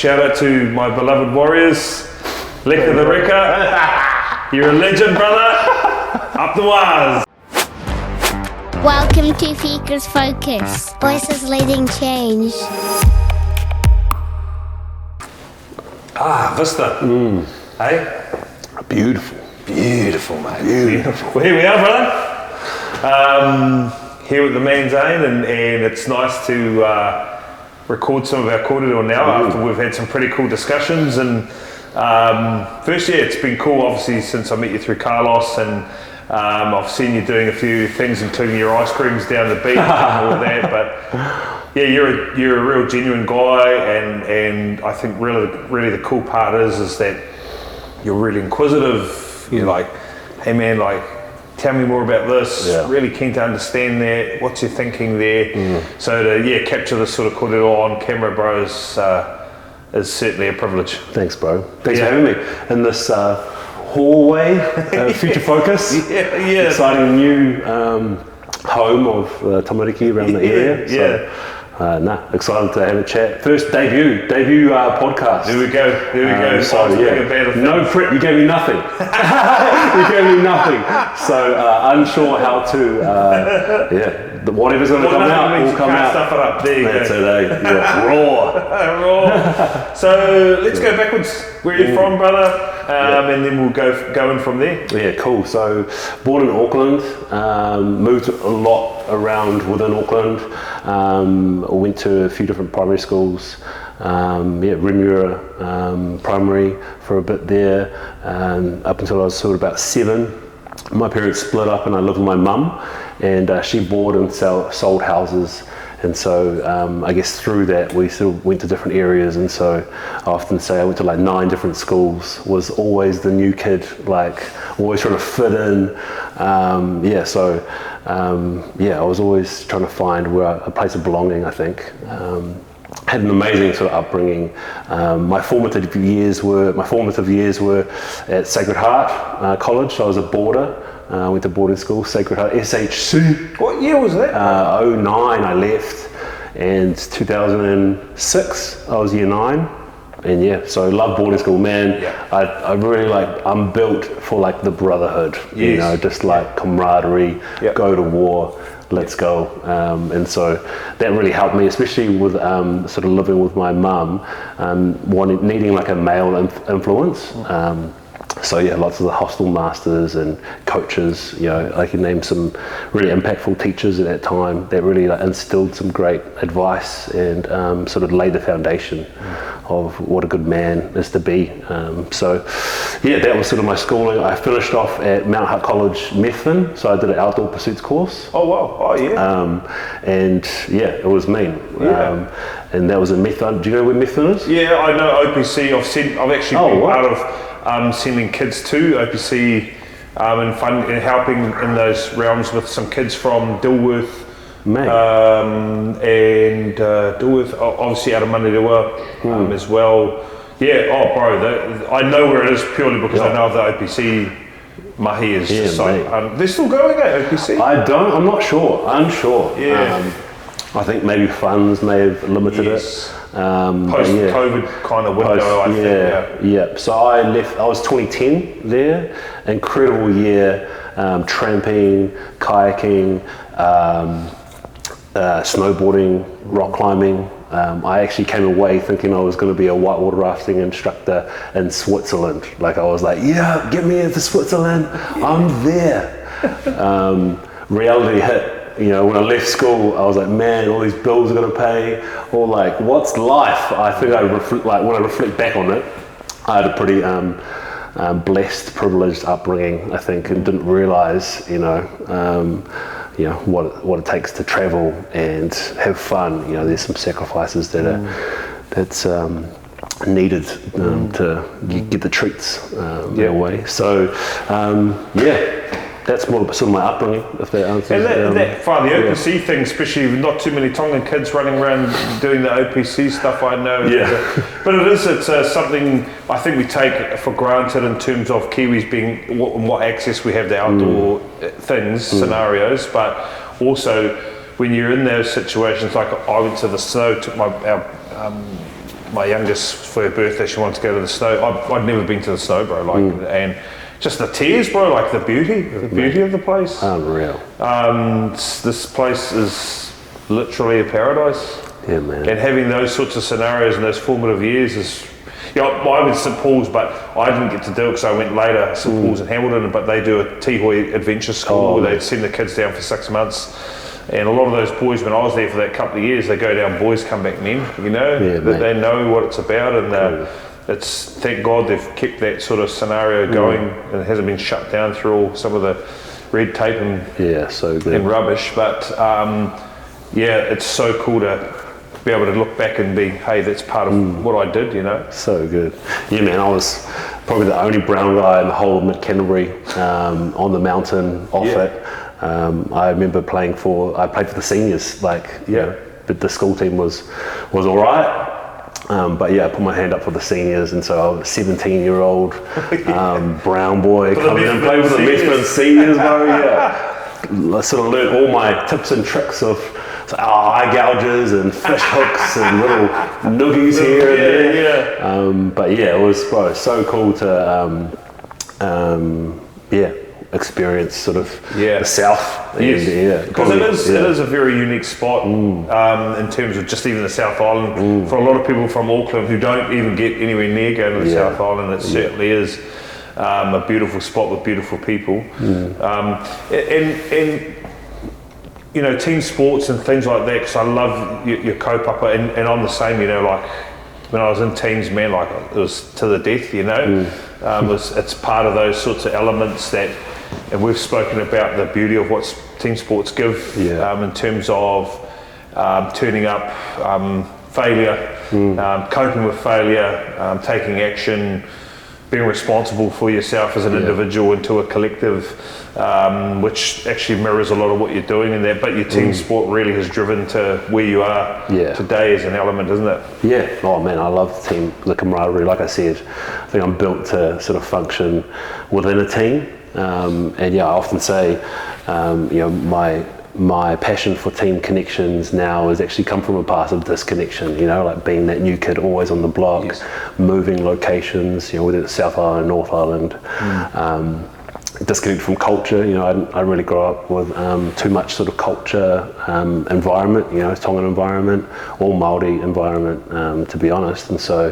shout out to my beloved Warriors. Leka the Wrecker. You're a legend, brother. Up the wires. Welcome to Fika's Focus. Voices leading change. Vista. Hey? Beautiful, mate. Beautiful. Well, here we are, brother. Here with the man Zane, and it's nice to record some of our Kōrero now after we've had some pretty cool discussions. And firstly, it's been cool, obviously, since I met you through Carlos, and I've seen you doing a few things, including your ice creams down the beach and all that. But yeah, you're a real genuine guy, and I think really the cool part is that you're really inquisitive. You're like, hey man, like, tell me more about this. Yeah. Really keen to understand that. What's your thinking there? So to capture this sort of kōrero on camera, bro, is certainly a privilege. Thanks, bro. Thanks for having me in this hallway, Future Focus. Yeah. Exciting new home of tamariki around the area. Excited to have a chat. First debut podcast. There we go. So no prep. You gave me nothing. So unsure how to. Whatever's going to come out will come out. Stuff it up. There you go. Today, raw. So let's go backwards. Where are you from, brother? And then we'll go in from there. Yeah, cool. So born in Auckland, moved a lot around within Auckland. Went to a few different primary schools. Remuera Primary for a bit there, up until I was sort of about 7. My parents split up and I lived with my mum, and she bought and sold houses. And so I guess through that we sort of went to different areas, and so I often say I went to like 9 different schools, was always the new kid, like always trying to fit in. I was always trying to find a place of belonging, I think. Had an amazing sort of upbringing. My formative years were at Sacred Heart College. So I was a boarder. Went to boarding school, Sacred Heart, SHC. What year was that? 09 I left, and 2006 I was year 9. And so I love boarding school, man. Yeah. I really I'm built for like the brotherhood, just like camaraderie, go to war, let's go. And so that really helped me, especially with sort of living with my mum, needing like a male influence. Lots of the hostel masters and coaches, I can name some really impactful teachers at that time that really instilled some great advice and sort of laid the foundation of what a good man is to be. That was sort of my schooling. I finished off at Mount Hutt College, Methven, so I did an outdoor pursuits course. Oh wow, oh yeah. It was mean. And that was in Methven. Do you know where Methven is? Yeah, I know OPC. I've actually been part of sending kids to OPC and helping in those realms with some kids from Dilworth, and Dilworth, obviously out of Aotearoa as well. Yeah, bro, I know where it is purely because I know of the OPC mahi is just like, they're still going at OPC? I'm not sure, unsure. Yeah. I think maybe funds may have limited it. Post-COVID kind of window, I think. Yeah. So I left, I was 2010 there. Incredible year, tramping, kayaking, snowboarding, rock climbing. I actually came away thinking I was going to be a whitewater rafting instructor in Switzerland. Like I was like, get me into Switzerland, I'm there. Reality hit. When I left school, I was like, man, all these bills are going to pay, or like, what's life? I think when I reflect back on it, I had a pretty blessed, privileged upbringing, I think, and didn't realize, what it takes to travel and have fun. There's some sacrifices that's needed to get the treats their way. So, that's more sort of my upbringing, if that answers. And the OPC thing, especially with not too many Tongan kids running around doing the OPC stuff, I know. But it's something I think we take for granted in terms of Kiwis being what access we have to outdoor things, scenarios, but also when you're in those situations, like I went to the snow, took our my youngest, for her birthday, she wanted to go to the snow. I'd never been to the snow, bro, like, and just the tears, bro, like the beauty of the place. Unreal. This place is literally a paradise. Yeah, man. And having those sorts of scenarios in those formative years is, I went to St Paul's, but I didn't get to do it because I went later, St Paul's in Hamilton, but they do a Tihoe adventure school where they send the kids down for 6 months. And a lot of those boys, when I was there for that couple of years, they go down boys, come back men, they know what it's about, and it's, thank God they've kept that sort of scenario going, and it hasn't been shut down through all some of the red tape and rubbish, but it's so cool to be able to look back and be, hey, that's part of what I did, So good. Yeah, man, I was probably the only brown guy in the whole of mid-Canterbury on the mountain off it. I remember I played for the seniors, but the school team was all right. But I put my hand up for the seniors, and so I was a 17-year-old brown boy coming and playing with the Methven seniors, bro. I sort of learned all my tips and tricks of eye gouges and fish hooks and little noogies here and there. But it was, bro, so cool to experience sort of the south. Because it is a very unique spot in terms of just even the South Island. For a lot of people from Auckland who don't even get anywhere near going to the South Island, it certainly is a beautiful spot with beautiful people. And team sports and things like that, because I love your kaupapa, and I'm the same, like when I was in teams, man, like it was to the death, it's part of those sorts of elements that, and we've spoken about the beauty of what team sports give in terms of turning up, failure, coping with failure, taking action, being responsible for yourself as an individual into a collective, which actually mirrors a lot of what you're doing in that, but your team sport really has driven to where you are today as an element, isn't it? Yeah. Oh man, I love the camaraderie. Like I said, I think I'm built to sort of function within a team. I often say, my passion for team connections now has actually come from a past of disconnection, like being that new kid always on the block, moving locations, whether it's South Island, North Island, disconnected from culture. I didn't really grow up with too much sort of culture environment, Tongan environment, or Māori environment, to be honest. And so,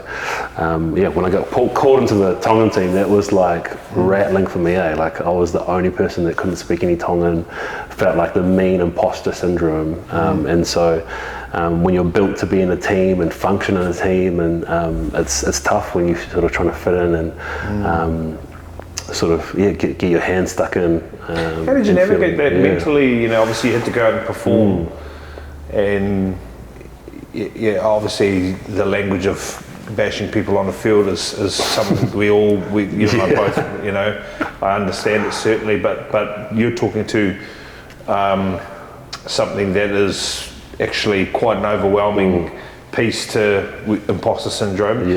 when I got called into the Tongan team, that was like rattling for me, Like I was the only person that couldn't speak any Tongan, felt like the mean imposter syndrome. And so, when you're built to be in a team and function in a team, and it's tough when you're sort of trying to fit in and get your hands stuck in. How did you navigate that mentally? Obviously you had to go out and perform, and obviously the language of bashing people on the field is something we you and I both, I understand it certainly, but you're talking to something that is actually quite an overwhelming piece to imposter syndrome.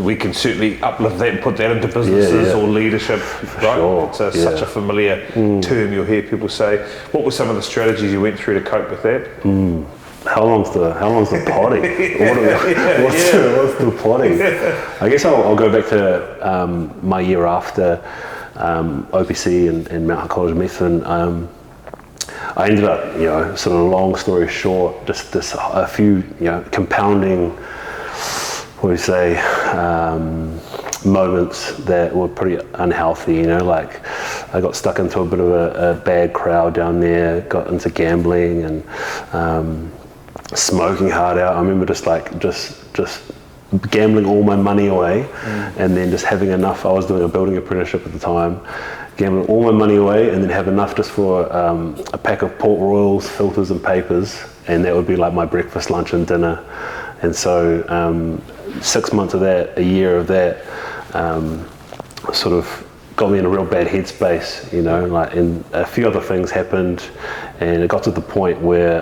We can certainly uplift that and put that into businesses or leadership, right? Sure. It's such a familiar term you'll hear people say. What were some of the strategies you went through to cope with that? How long's the potty? What's the potty? I guess I'll go back to my year after OPC and Mount College Methven. I ended up, sort of long story short, just a few, compounding, moments that were pretty unhealthy, like I got stuck into a bit of a bad crowd down there, got into gambling and smoking hard out. I remember just gambling all my money away and then just having enough. I was doing a building apprenticeship at the time, gambling all my money away and then have enough just for a pack of Port Royals, filters and papers, and that would be like my breakfast, lunch and dinner. And so 6 months of that, a year of that, sort of got me in a real bad headspace, and a few other things happened, and it got to the point where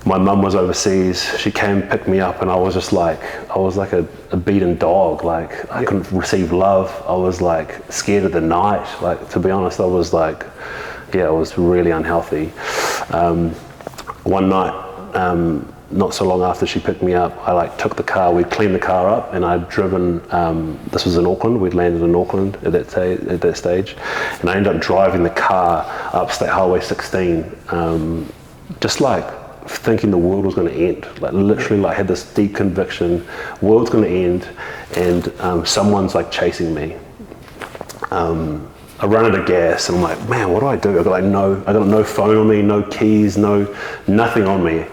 my mum was overseas. She came, picked me up, and I was like a beaten dog. Like I couldn't receive love. I was like scared of the night. Like, to be honest, I was like, I was really unhealthy. One night, not so long after she picked me up, I like took the car, we'd cleaned the car up, and I'd driven, this was in Auckland, we'd landed in Auckland at that stage, and I ended up driving the car up State Highway 16, just like thinking the world was going to end, like literally like had this deep conviction, world's going to end, and someone's like chasing me. I run out of gas and I'm like, man, what do I do? I got no phone on me, no keys, nothing on me.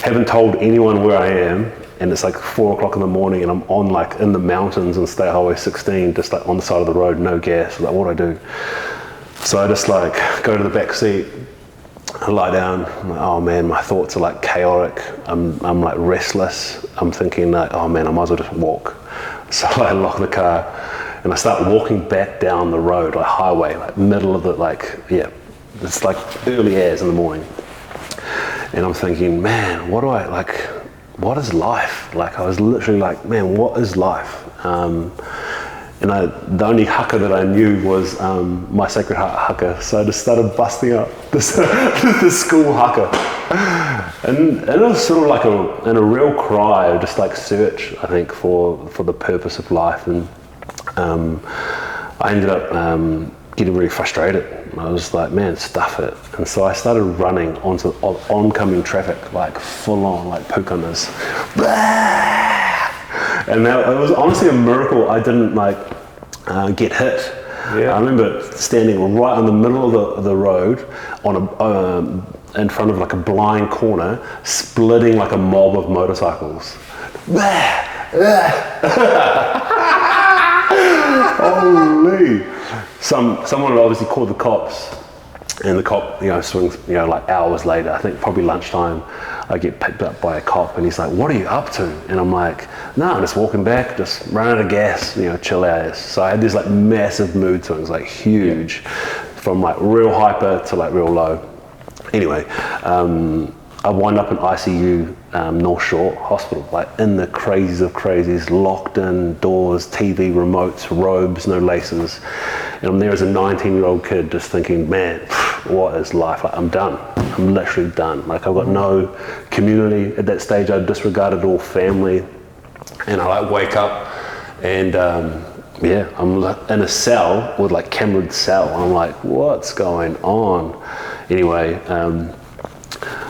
Haven't told anyone where I am, and it's like 4 o'clock in the morning and I'm on like in the mountains in State Highway 16, just like on the side of the road, no gas. Like, what do I do? So I just like go to the back seat, I lie down, I'm like, oh man, my thoughts are like chaotic. I'm like restless. I'm thinking like, oh man, I might as well just walk. So I lock the car and I start walking back down the road, like highway, like middle of the, like, yeah, it's like early as in the morning. And I'm thinking, man, what is life? Like, I was literally like, man, what is life? And the only haka that I knew was my Sacred Heart haka. So I just started busting up this school haka. And it was sort of like a real cry of just like search, I think, for the purpose of life. And I ended up getting really frustrated. I was like, man, stuff it. And so I started running onto oncoming traffic, like full on, like pukanas. And it was honestly a miracle I didn't like get hit. Yeah. I remember standing right in the middle of the road on in front of like a blind corner, splitting like a mob of motorcycles. Holy! Someone had obviously called the cops, and the cop, swings, like hours later, I think probably lunchtime, I get picked up by a cop, and he's like, what are you up to? And I'm like, no, I'm just walking back, just running out of gas, chill out. So I had these like massive mood swings, like huge, from like real hyper to like real low. Anyway, I wind up in ICU, North Shore Hospital, like in the crazies of crazies, locked in, doors, TV remotes, robes, no laces. And I'm there as a 19-year-old kid just thinking, man, what is life? Like, I'm done. I'm literally done. Like, I've got no community. At that stage, I disregarded all family. And I like wake up and I'm like in a cell with like Cameron's cell. I'm like, what's going on? Anyway,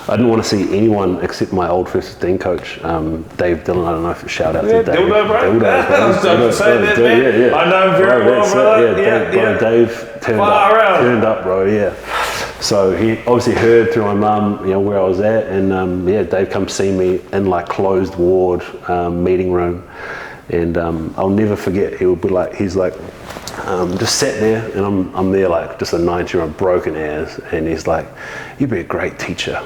I didn't want to see anyone except my old first 15 coach, Dave Dillon. I don't know if shout out to Dave. Dildo, bro. I was about to say that, man. Yeah. I know him very well, brother. Dave turned up, bro. Yeah. So he obviously heard through my mum, where I was at, and Dave come see me in like closed ward meeting room, and I'll never forget. He would be like, he's like, just sat there, and I'm there like just a 90-year-old broken ass, and he's like, you'd be a great teacher.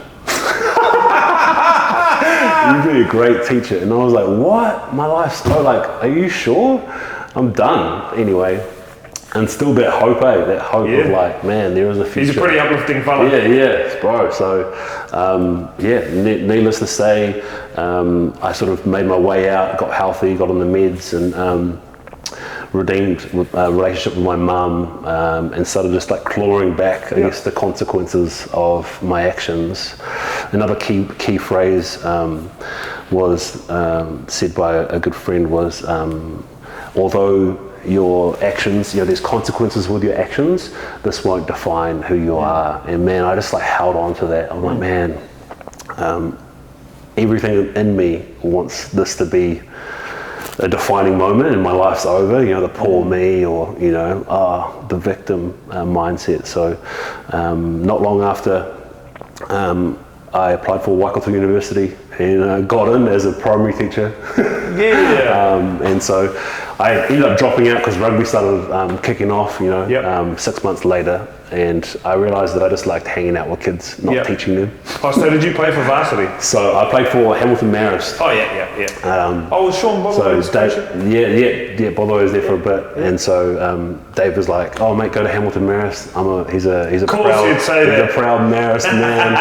You'd be a great teacher. And I was like, what? My life's so like, are you sure? I'm done. Anyway, and still that hope, that hope of like, man, there is a future. He's a pretty uplifting fella. Yeah, bro. So, needless to say, I sort of made my way out, got healthy, got on the meds, and redeemed a relationship with my mum, and started just like clawing back against the consequences of my actions. Another key phrase was said by a good friend was, although your actions, there's consequences with your actions, this won't define who you are. And man, I just like held on to that. I'm like, man, everything in me wants this to be a defining moment and my life's over, the poor me, or the victim mindset. So not long after, I applied for Waikato University and got in as a primary teacher. And so I ended up dropping out because rugby started kicking off, 6 months later, and I realised that I just liked hanging out with kids, not teaching them. Oh, so did you play for varsity? So I played for Hamilton Marist. Oh, yeah. Was Sean Bobbo? So Dave, Bobbo was there for a bit, and so Dave was like, "Oh, mate, go to Hamilton Marist. He's a proud Marist man."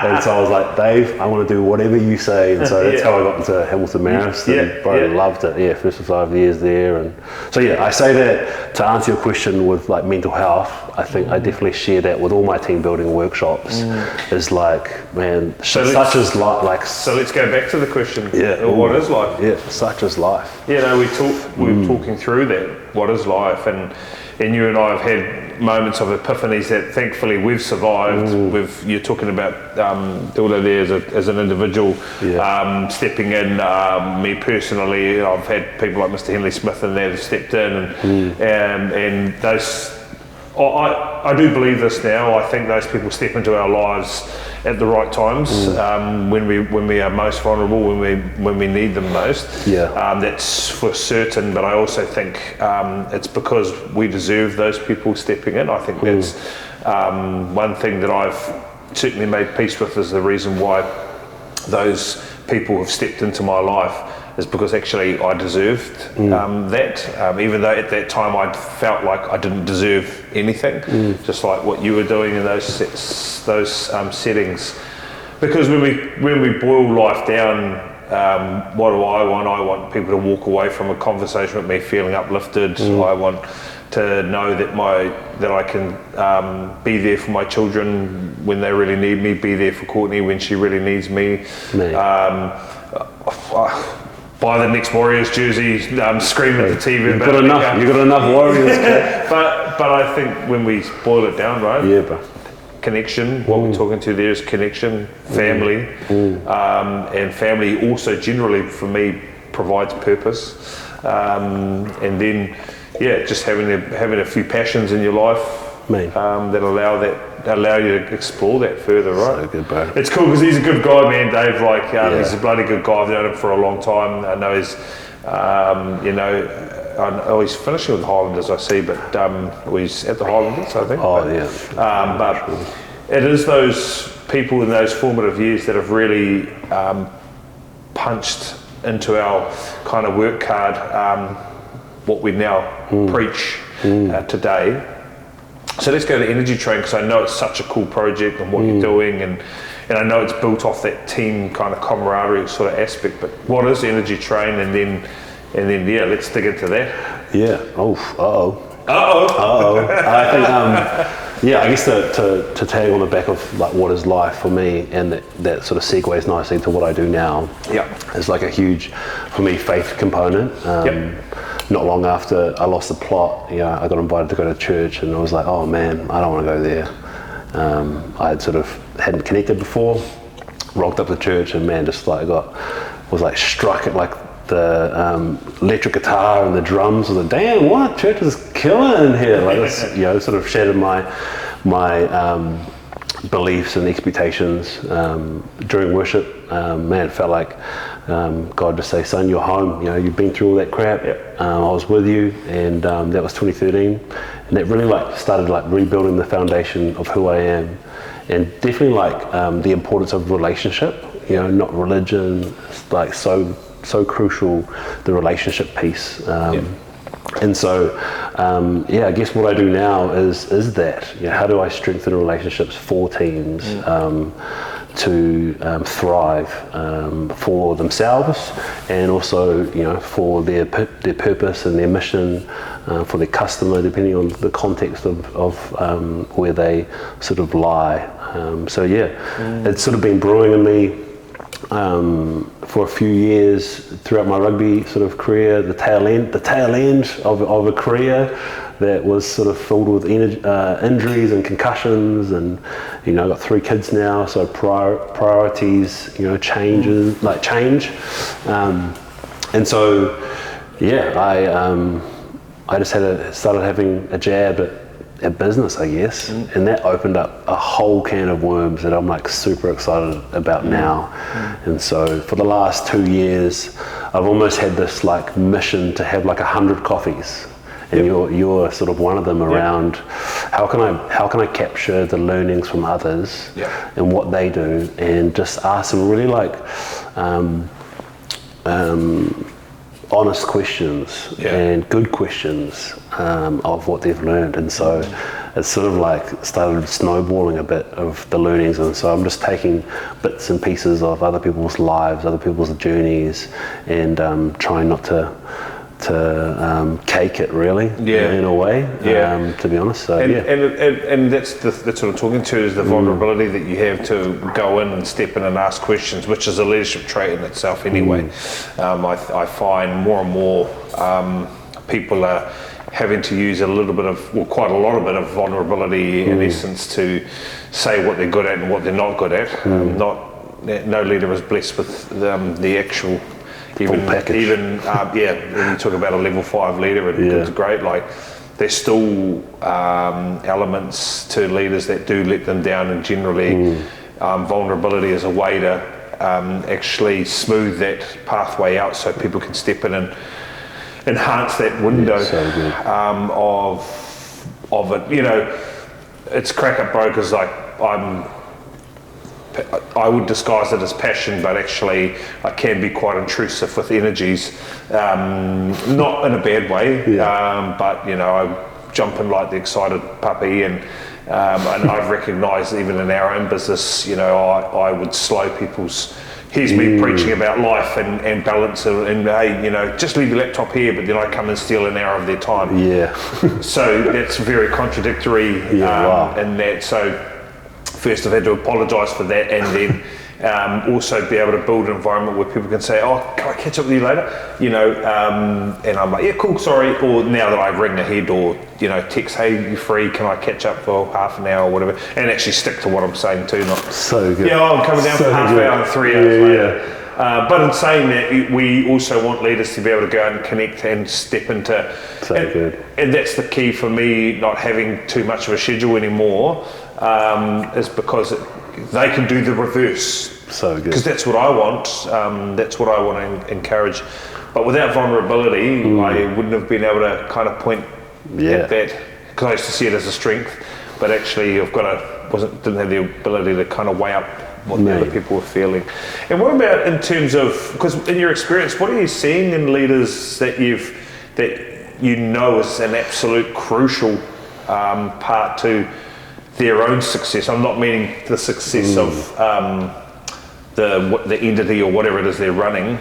And so I was like, "Dave, I want to do whatever you say." And so that's how I got into Hamilton Marist, and loved it. Yeah, first 5 years there, and so I say that to answer your question with like mental health. I think I definitely share that with all my team building workshops. Is like, man, So such is life. Like, So let's go back to the question. Yeah. What is life? yeah, such is life. You know, we were talking through that. What is life? And you and I have had moments of epiphanies that thankfully we've survived. You're talking about Dildo there as an individual, stepping in. Me personally, I've had people like Mr. Henley Smith and that have stepped in, and those. I do believe this now. I think those people step into our lives at the right times, when we are most vulnerable, when we need them most. That's for certain. But I also think it's because we deserve those people stepping in. I think that's one thing that I've certainly made peace with, is the reason why those people have stepped into my life, is because actually I deserved that, even though at that time I felt like I didn't deserve anything, just like what you were doing in those settings. Because when we boil life down, what do I want? I want people to walk away from a conversation with me feeling uplifted. I want to know that I can be there for my children when they really need me, be there for Courtney when she really needs me. Buy the next Warriors jersey, scream at the TV about it. You've got enough Warriors. but I think when we boil it down, right? Yeah, bro. Connection, what we're talking to there is connection, family, and family also generally for me provides purpose. And then, just having a few passions in your life that allow you to explore that further, right? So good, bro. It's cool because he's a good guy, man, Dave. He's a bloody good guy. I've known him for a long time. I know he's, he's finishing with the Highlanders, I see, but he's at the Highlanders, I think. But it is those people in those formative years that have really punched into our kind of work card, what we now preach today. So let's go to Energy Train, because I know it's such a cool project and what you're doing, and I know it's built off that team kind of camaraderie sort of aspect. But what is Energy Train, and then let's dig into that. Yeah. I think I guess to tag on the back of like what is life for me, and that sort of segues nicely to what I do now. It's like a huge, for me, faith component. Not long after I lost the plot, I got invited to go to church, and I was like, oh man, I don't want to go there. I hadn't connected before, rocked up to church, and man, just like was struck at like the electric guitar and the drums. I was like, damn, what? Church is killing in here. Like this, sort of shattered my beliefs and expectations during worship. Man, it felt like God just say, son, you're home. You've been through all that crap. I was with you, and that was 2013, and that really started rebuilding the foundation of who I am, and definitely the importance of relationship. Not religion. It's so crucial, the relationship piece. And so, I guess what I do now is that, how do I strengthen relationships for teams to thrive for themselves, and also, for their purpose and their mission, for their customer, depending on the context of where they sort of lie. It's sort of been brewing in me for a few years throughout my rugby sort of career, the tail end of a career that was sort of filled with injuries and concussions, and I've got 3 kids now, so priorities, change, and so I just started having a jab at business, I guess, and that opened up a whole can of worms that I'm super excited about now. And so for the last 2 years, I've almost had this mission to have 100 coffees, and you're sort of one of them, around how can I capture the learnings from others and what they do, and just ask them really honest questions and good questions of what they've learned. And so it's sort of started snowballing a bit of the learnings, and so I'm just taking bits and pieces of other people's lives, other people's journeys, and trying not to cake it really, in a way, to be honest. So, and that's what I'm talking to, is the vulnerability that you have to go in and step in and ask questions, which is a leadership trait in itself anyway. I find more and more people are having to use a little bit of, well, quite a lot of vulnerability in essence to say what they're good at and what they're not good at. No leader is blessed with the actual even when you talk about a level 5 leader, it's great. Like, there's still elements to leaders that do let them down, and generally vulnerability is a way to actually smooth that pathway out so people can step in and enhance that window of it. You know, it's crack up brokers, like, I would disguise it as passion, but actually I can be quite intrusive with energies, not in a bad way, but you know, I jump in like the excited puppy, and I've recognised even in our own business, you know, I would slow people's, here's me preaching about life and balance, and hey, you know, just leave your laptop here, but then I come and steal an hour of their time. So that's very contradictory in that. So first I've had to apologise for that, and then also be able to build an environment where people can say, oh, can I catch up with you later? You know, and I'm like, yeah, cool, sorry. Or now that I ring ahead, or, you know, text, hey, you free, can I catch up for half an hour or whatever? And actually stick to what I'm saying too, not, so good. Yeah, I'm coming down for half an hour and 3 hours later. But in saying that, we also want leaders to be able to go out and connect and step into, and that's the key for me, not having too much of a schedule anymore, is because they can do the reverse. So good. Because that's what I want. That's what I want to encourage. But without vulnerability, I wouldn't have been able to kind of point at that. Because I used to see it as a strength, but actually didn't have the ability to kind of weigh up what the other people were feeling. And what about in terms of, because in your experience, what are you seeing in leaders that you know is an absolute crucial part to their own success? I'm not meaning the success of the entity or whatever it is they're running,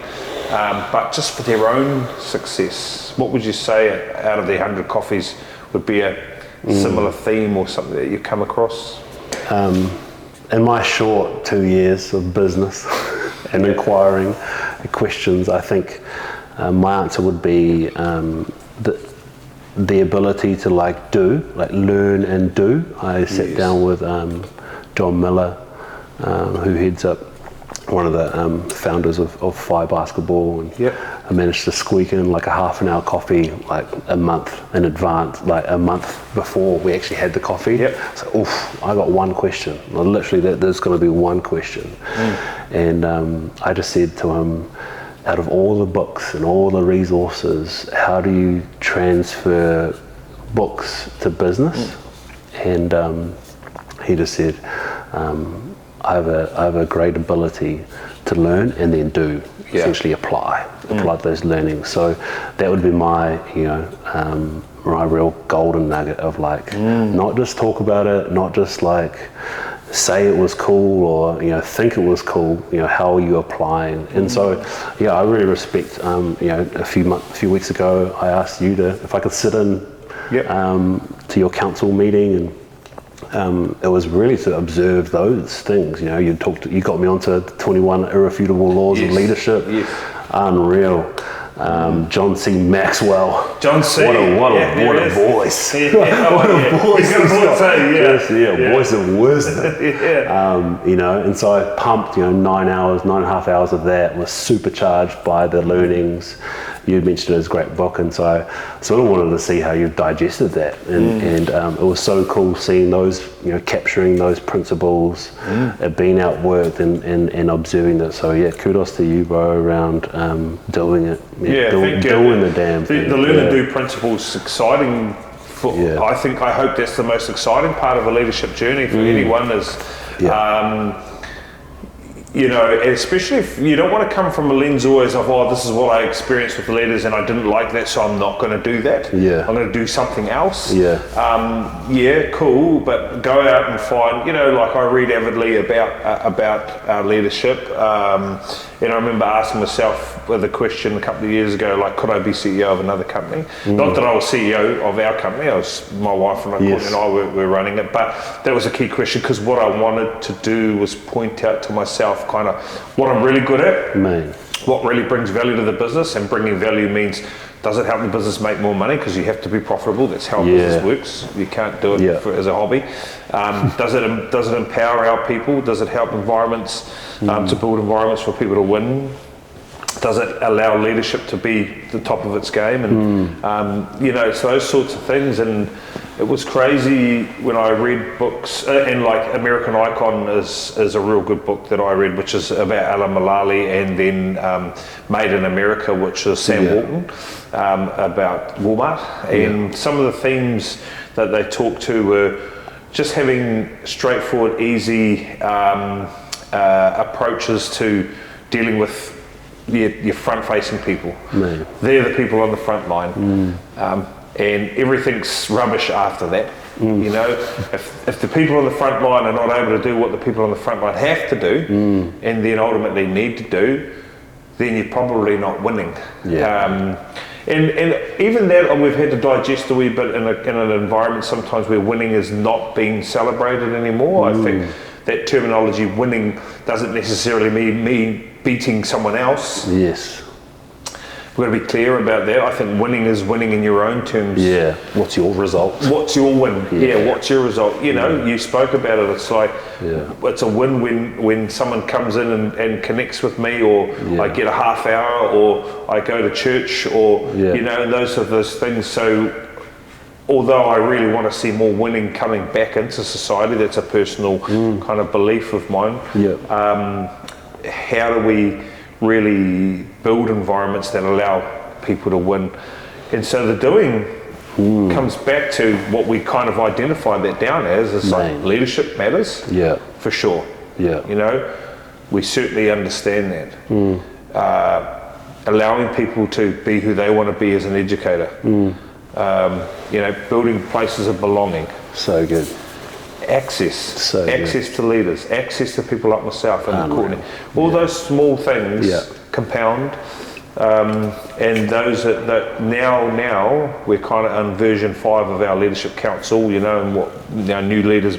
but just for their own success. What would you say out of the 100 coffees would be a similar theme or something that you come across? In my short 2 years of business and inquiring questions, I think my answer would be the ability to learn and do. I sat down with John Miller, who heads up one of the founders of Fire Basketball, and I managed to squeak in like a half an hour coffee like a month in advance, like a month before we actually had the coffee. So I got one question, literally there's going to be one question, and I just said to him, out of all the books and all the resources, how do you transfer books to business? And he just said, I have a great ability to learn and then do, essentially apply those learnings. So that would be my, my real golden nugget of like, not just talk about it, not just like say it was cool or think it was cool. How are you applying? And so I really respect. A few weeks ago, I asked you if I could sit in to your council meeting, and it was really to observe those things. You got me onto 21 irrefutable laws of leadership. Unreal. John C. Maxwell. John C. What a voice. What a voice. Voice of wisdom. And so I pumped, 9.5 hours of that, was supercharged by the learnings. You mentioned it as a great book, and so I sort of wanted to see how you've digested that, and it was so cool seeing those, capturing those principles, being outworked and observing that. So kudos to you, bro, around doing it, doing the damn thing. The learn and do principles exciting. I hope that's the most exciting part of a leadership journey for anyone is. Especially if you don't want to come from a lens always of, this is what I experienced with leaders and I didn't like that, so I'm not going to do that. I'm going to do something else. Cool, but go out and find, like I read avidly about leadership, And I remember asking myself the question a couple of years ago, like, could I be CEO of another company? Not that I was CEO of our company, my wife and I were running it, but that was a key question, because what I wanted to do was point out to myself kind of what I'm really good at, what really brings value to the business. And bringing value means, does it help the business make more money? Because you have to be profitable. That's how business works. You can't do it as a hobby. Does it empower our people? Does it help environments to build environments for people to win? Does it allow leadership to be the top of its game? And it's those sorts of things. And it was crazy when I read books, and like American Icon is a real good book that I read, which is about Alan Mulally, and then Made in America, which is Sam Walton, about Walmart. And some of the themes that they talked to were just having straightforward, easy approaches to dealing with your front-facing people. They're the people on the front line. And everything's rubbish after that. If the people on the front line are not able to do what the people on the front line have to do, and then ultimately need to do, then you're probably not winning. And even that, we've had to digest a wee bit in an environment sometimes where winning is not being celebrated anymore. I think that terminology, winning, doesn't necessarily mean me beating someone else. We've got to be clear about that. I think winning is winning in your own terms. What's your result? What's your win? What's your result? You spoke about it. It's like, it's a win when someone comes in and connects with me, or I get a half hour, or I go to church, or, and those things. So although I really want to see more winning coming back into society, that's a personal kind of belief of mine. How do we really build environments that allow people to win? And so the doing comes back to what we kind of identified that down as. It's like leadership matters, for sure. We certainly understand that. Allowing people to be who they want to be as an educator. Building places of belonging. So good. Access to leaders, access to people like myself and Courtney. All those small things compound, and those that now we're kind of on version 5 of our leadership council, and what our new leaders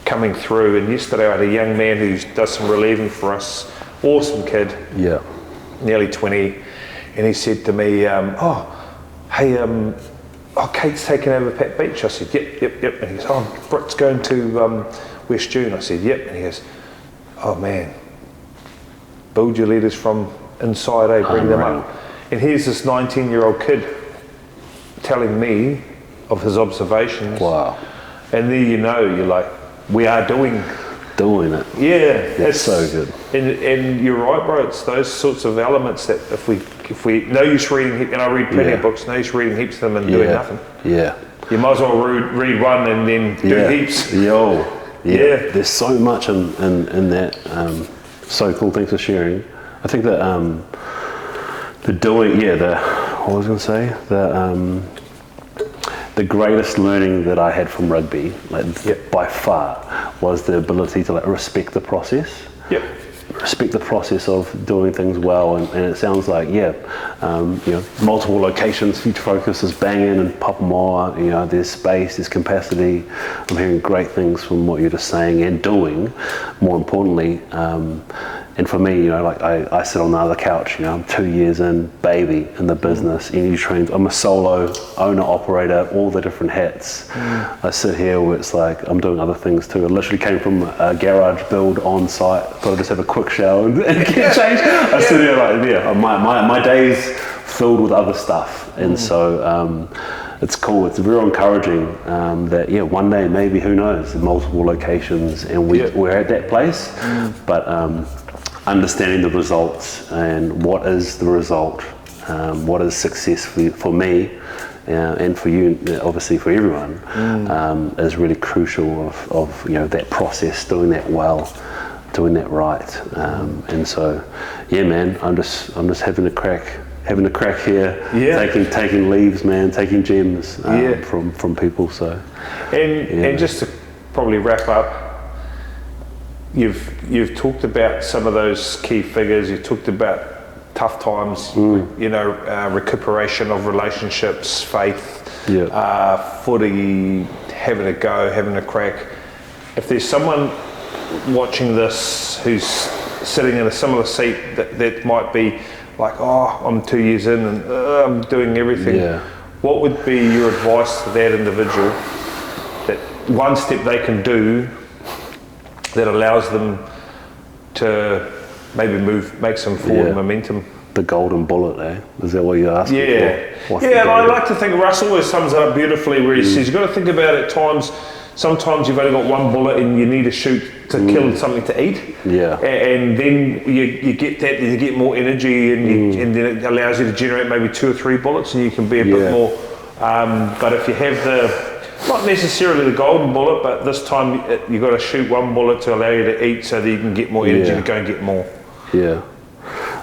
coming through. And yesterday I had a young man who does some relieving for us, awesome kid, nearly 20, and he said to me, Kate's taking over Pat Beach. I said, yep. And he goes, Britt's going to West June. I said, yep. And he goes, oh man, build your leaders from inside, bring them up. And here's this 19-year-old kid telling me of his observations. Wow. And there you're like, we are doing it. That's so good. And you're right, bro. It's those sorts of elements that if we no use reading, and I read plenty of books, no use reading heaps of them and doing nothing. You might as well read one and then do heaps. There's so much in that. So cool. Thanks for sharing. I think that the greatest learning that I had from rugby, by far, was the ability to respect the process. Respect the process of doing things well, and it sounds like multiple locations, huge focus is banging and Papamoa, there's space, there's capacity. I'm hearing great things from what you're just saying and doing, more importantly. And for me, I sit on the other couch, I'm 2 years in, baby, in the business, energy trains. I'm a solo owner, operator, all the different hats. I sit here where it's like, I'm doing other things too. I literally came from a garage build on site, thought I'd just have a quick shower and get changed. I sit here my day's filled with other stuff. And so it's cool, it's real encouraging that one day, maybe, who knows, multiple locations, and we're at that place. But understanding the results and what is the result, what is success for me and for you, obviously for everyone, is really crucial of that process, doing that well, doing that right. And so man, I'm just having a crack here, taking leaves, man, taking gems from people. So and just to probably wrap up, you've talked about some of those key figures. You talked about tough times, you know, recuperation of relationships, faith, footy, having a go, having a crack. If there's someone watching this who's sitting in a similar seat that might be like, oh, I'm 2 years in and I'm doing everything, what would be your advice to that individual, that one step they can do that allows them to maybe make some forward momentum? The golden bullet, eh? Is that what you're asking for? Yeah, and I like to think Russ always sums it up beautifully where he says you've got to think about it at times. Sometimes you've only got one bullet and you need to shoot to kill something to eat. Yeah. And then you get that, and you get more energy, and then it allows you to generate maybe 2 or 3 bullets, and you can be a bit more. But if you have not necessarily the golden bullet, but this time you've got to shoot one bullet to allow you to eat so that you can get more energy to go and get more. Yeah.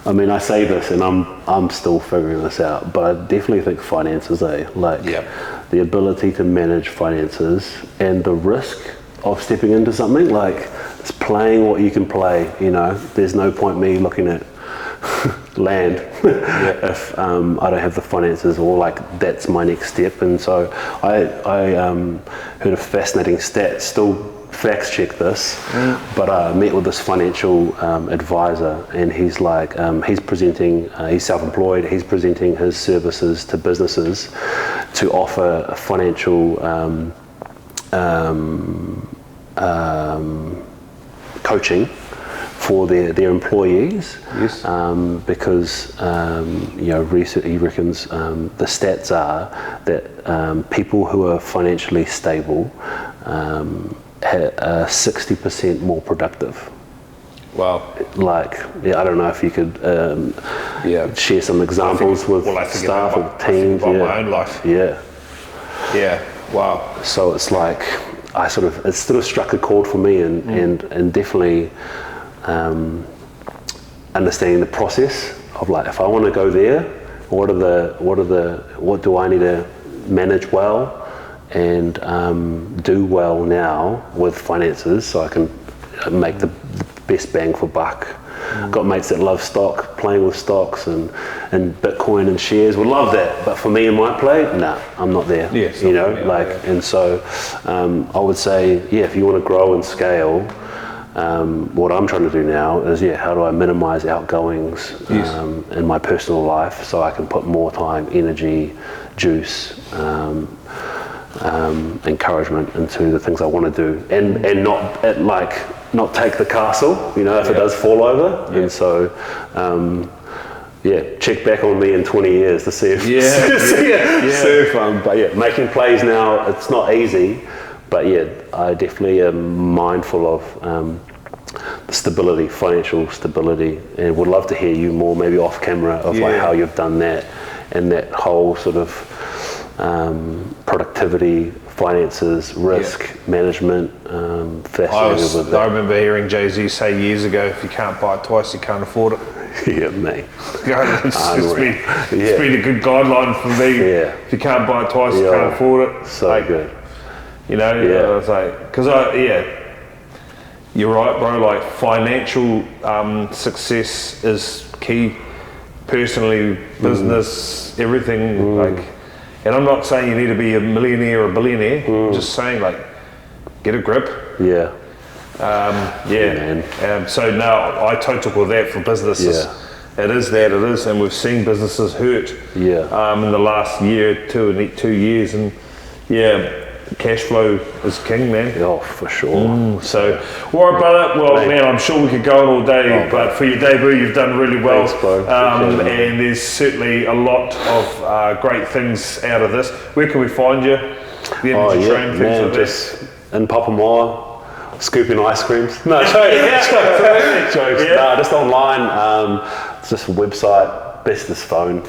I mean, I say this, and I'm still figuring this out, but I definitely think finances, the ability to manage finances and the risk of stepping into something, like it's playing what you can play. You know, there's no point me looking at land if I don't have the finances, or like that's my next step. And so I heard a fascinating stat. Still facts check this, but I met with this financial advisor, and he's like, he's presenting, he's self-employed, he's presenting his services to businesses to offer a financial coaching for their employees, because you know, research, he reckons the stats are that people who are financially stable are 60% more productive. Wow. Like, I don't know if you could share some examples with staff or teams. My own life. Yeah. Wow. So it's like, it sort of struck a chord for me, and definitely understanding the process of, like, if I want to go there, what do I need to manage well and do well now with finances, so I can make the best bang for buck. Got mates that love stock, playing with stocks and Bitcoin and shares, would love that, but for me and my play, I'm not there. And so I would say, if you want to grow and scale, what I'm trying to do now is, how do I minimize outgoings in my personal life, so I can put more time, energy, juice, encouragement into the things I want to do, and not take the castle, if it does fall over. And so check back on me in 20 years to see if but making plays now, it's not easy, but I definitely am mindful of the stability, financial stability, and would love to hear you more, maybe off camera, of like how you've done that, and that whole sort of productivity, finances, risk management, fascinated with that. I remember hearing Jay-Z say years ago, if you can't buy it twice, you can't afford it. Mate. It's been a good guideline for me. If you can't buy it twice, you can't afford it. So good. I was like, because you're right, bro. Like, financial success is key. Personally, business, everything. Like, and I'm not saying you need to be a millionaire or a billionaire. I'm just saying, like, get a grip. So now I totally with that for businesses. It is, and we've seen businesses hurt. In the last year, 2 years, and cash flow is king, man. Oh, for sure. So, all right, brother. Well, man, I'm sure we could go on all day, but for your debut, you've done really well. Thanks, bro. And there's certainly a lot of great things out of this. Where can we find you? The energy train, things like just in Papamoa, scooping ice creams. No, jokes. No, just online. It's just a website. Best this phone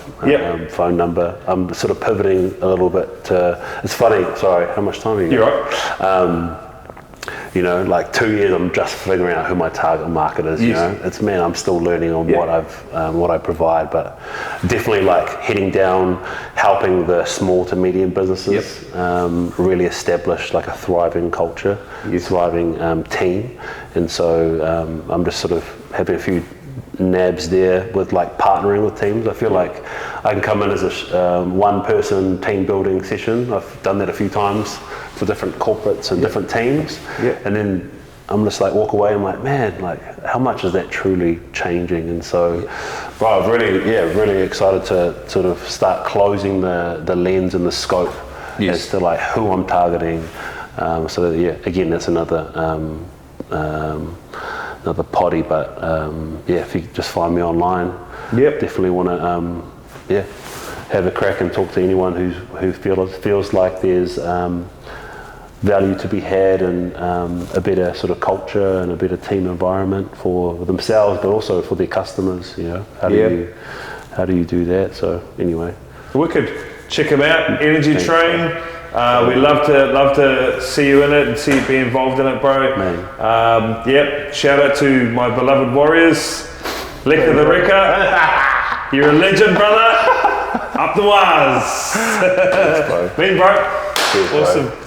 number. I'm sort of pivoting a little bit to, it's funny, sorry, how much time have you got? You're right. you know, like 2 years, I'm just figuring out who my target market is. You know, I'm still learning on what I provide, but definitely like heading down, helping the small to medium businesses really establish like a thriving culture, thriving team, and so I'm just sort of having a few nabs there with like partnering with teams. I feel like I can come in as a one-person team building session. I've done that a few times for different corporates and different teams, and then I'm just like walk away. I'm like, man, like how much is that truly changing? And so, bro, I'm really excited to sort of start closing the lens and the scope as to like who I'm targeting. So again, that's another potty, but if you just find me online, definitely want to have a crack and talk to anyone who feels like there's value to be had, and a better sort of culture and a better team environment for themselves, but also for their customers. You know, how do you do that? So anyway, wicked. Check them out. Energy Train. We'd love to see you in it and see you be involved in it, bro. Shout out to my beloved Warriors. Leka the Wrecker. You're a legend, brother. Up the waz. Thanks, bro. Been, bro. Cheers, awesome. Bro.